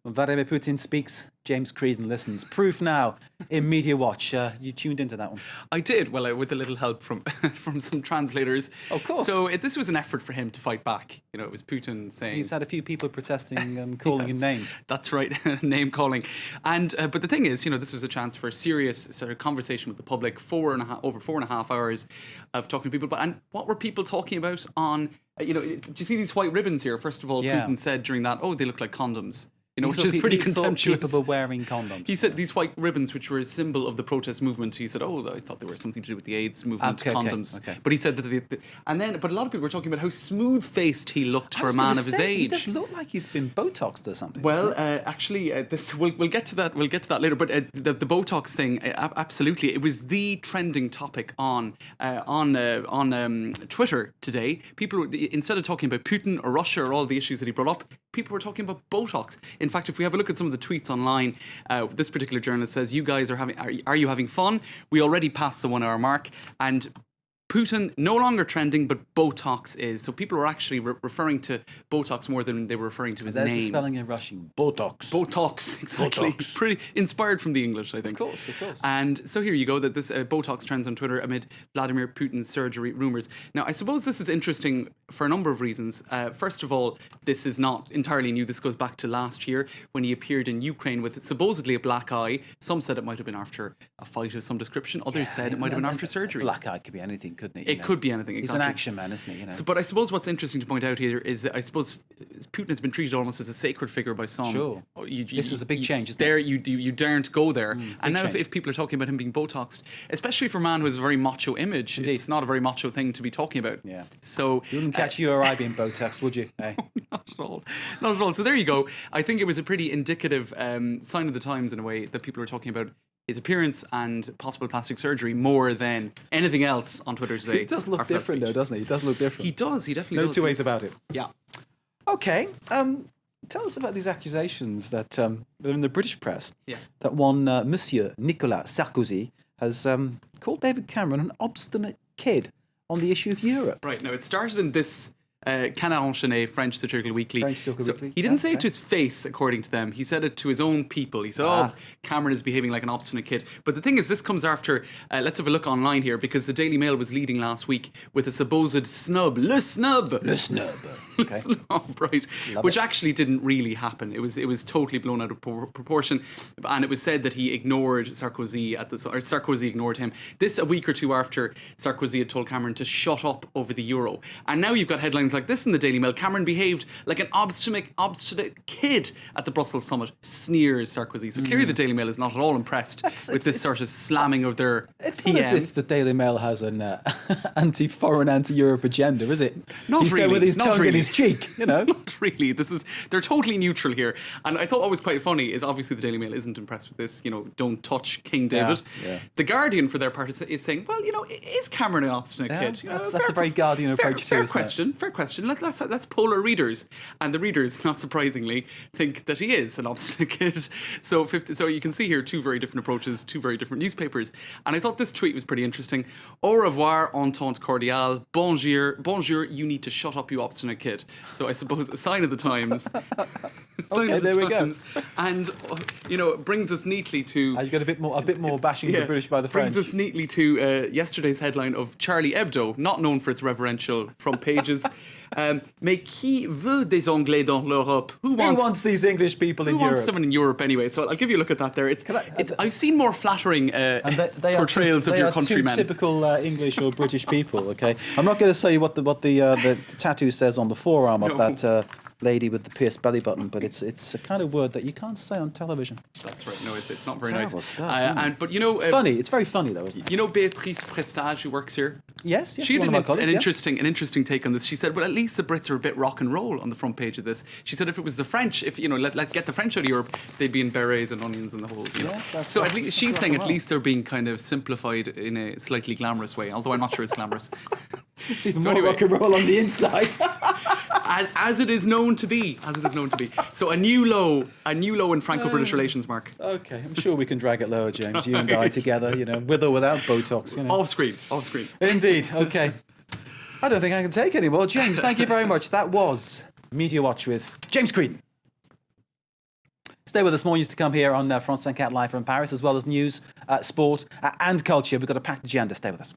When Vladimir Putin speaks, James Creedon listens. Proof now in Media Watch. You tuned into that one. I did, well, with a little help from from some translators. Of course. So this was an effort for him to fight back. You know, it was Putin saying... He's had a few people protesting and calling him names. That's right, name calling. And but the thing is, you know, this was a chance for a serious sort of conversation with the public. Over 4.5 hours of talking to people. And what were people talking about on... you know, do you see these white ribbons here? First of all, Yeah. Putin said during that, they look like condoms. You know, He which is thought pretty he thought contemptuous. people were wearing condoms. He said these white ribbons, which were a symbol of the protest movement. He said, I thought they were something to do with the AIDS movement, condoms. Okay. But he said that, but a lot of people were talking about how smooth-faced he looked for a man of his age. He does look like he's been Botoxed or something. Well, actually, this we'll get to that. We'll get to that later. But the Botox thing, absolutely, it was the trending topic on Twitter today. People, instead of talking about Putin or Russia or all the issues that he brought up, people were talking about Botox. In fact, if we have a look at some of the tweets online, this particular journalist says, "You guys are you having fun? We already passed the 1 hour mark, and Putin no longer trending, but Botox is." So people were actually referring to Botox more than they were referring to his name. There's the spelling in Russian. Botox. Botox, exactly. Botox. Pretty inspired from the English, I think. Of course. And so here you go, that this Botox trends on Twitter amid Vladimir Putin's surgery rumours. Now, I suppose this is interesting for a number of reasons. First of all, this is not entirely new. This goes back to last year when he appeared in Ukraine with supposedly a black eye. Some said it might have been after a fight of some description. Others said it might have been after surgery. Black eye could be anything, couldn't it? It could be anything, exactly. He's an action man, isn't he? You know? But I suppose what's interesting to point out here is, I suppose Putin has been treated almost as a sacred figure by some. Sure. This is a big change, isn't it? You daren't go there. And now change. if people are talking about him being Botoxed, especially for a man who has a very macho image, it's not a very macho thing to be talking about. Yeah. So You wouldn't catch you or I being Botoxed, would you? Hey? Not at all. Not at all. So there you go. I think it was a pretty indicative sign of the times in a way that people were talking about his appearance and possible plastic surgery more than anything else on Twitter today. He does look different, though, doesn't he? He does look different. He does. He definitely does. No two ways about it. Yeah. Okay. Tell us about these accusations that are in the British press. Yeah. That one Monsieur Nicolas Sarkozy has called David Cameron an obstinate kid on the issue of Europe. Right. Now, it started in this Canard Enchaîné, French satirical weekly. Weekly. He didn't say it to his face, according to them. He said it to his own people. He said, Cameron is behaving like an obstinate kid. But the thing is, this comes after, let's have a look online here, because the Daily Mail was leading last week with a supposed snub. Le snub! Le snub. Okay. Snub, right. Which actually didn't really happen. It was totally blown out of proportion. And it was said that he ignored Sarkozy or Sarkozy ignored him. This a week or two after Sarkozy had told Cameron to shut up over the euro. And now you've got headlines like this in the Daily Mail. Cameron behaved like an obstinate kid at the Brussels summit. Sneers Sarkozy. So clearly the Daily Mail is not at all impressed with this sort of slamming of their It's PM. not as if the Daily Mail has an anti-foreign, anti-Europe agenda, is it? Not He said really, with his not tongue in really. his cheek, you know. Not really. They're totally neutral here. And I thought what was quite funny is obviously the Daily Mail isn't impressed with this, don't touch King David. Yeah. The Guardian, for their part, is saying, well, is Cameron an obstinate kid? That's a very Guardian approach to it. Fair question. Let's poll our readers. And the readers, not surprisingly, think that he is an obstinate kid. So you can see here two very different approaches, two very different newspapers. And I thought this tweet was pretty interesting. Au revoir, entente cordiale. Bonjour, you need to shut up, you obstinate kid. So I suppose a sign of the times. Okay, there we go. And, brings us neatly to... You got a bit more bashing the British by the French. Brings us neatly to yesterday's headline of Charlie Hebdo, not known for its reverential front pages. Mais qui veut des Anglais dans l'Europe? Who wants these English people in Europe? Who wants someone in Europe anyway? So I'll give you a look at that there. I've seen more flattering portrayals of your countrymen. They are two typical English or British people, okay? I'm not going to say what the tattoo says on the forearm of that lady with the pierced belly button, but it's a kind of word that you can't say on television. That's right. No, it's not very Terrible nice. Stuff, but funny. It's very funny though, isn't it? You know Beatrice Prestage, who works here? Yes, she had one of my colleagues, an interesting take on this. She said, well, at least the Brits are a bit rock and roll on the front page of this. She said if it was the French, if let get the French out of Europe, they'd be in berets and onions and the whole. So at least she's saying at least they're being kind of simplified in a slightly glamorous way, although I'm not sure it's glamorous. It's even more rock and roll on the inside. As it is known to be. So a new low in Franco-British relations, Mark. Okay, I'm sure we can drag it lower, James. You and I together, with or without Botox. Off screen. Indeed. Okay. I don't think I can take any more. James, thank you very much. That was Media Watch with James Creedon. Stay with us. More news to come here on France 24 Live from Paris, as well as news, sport, and culture. We've got a packed agenda. Stay with us.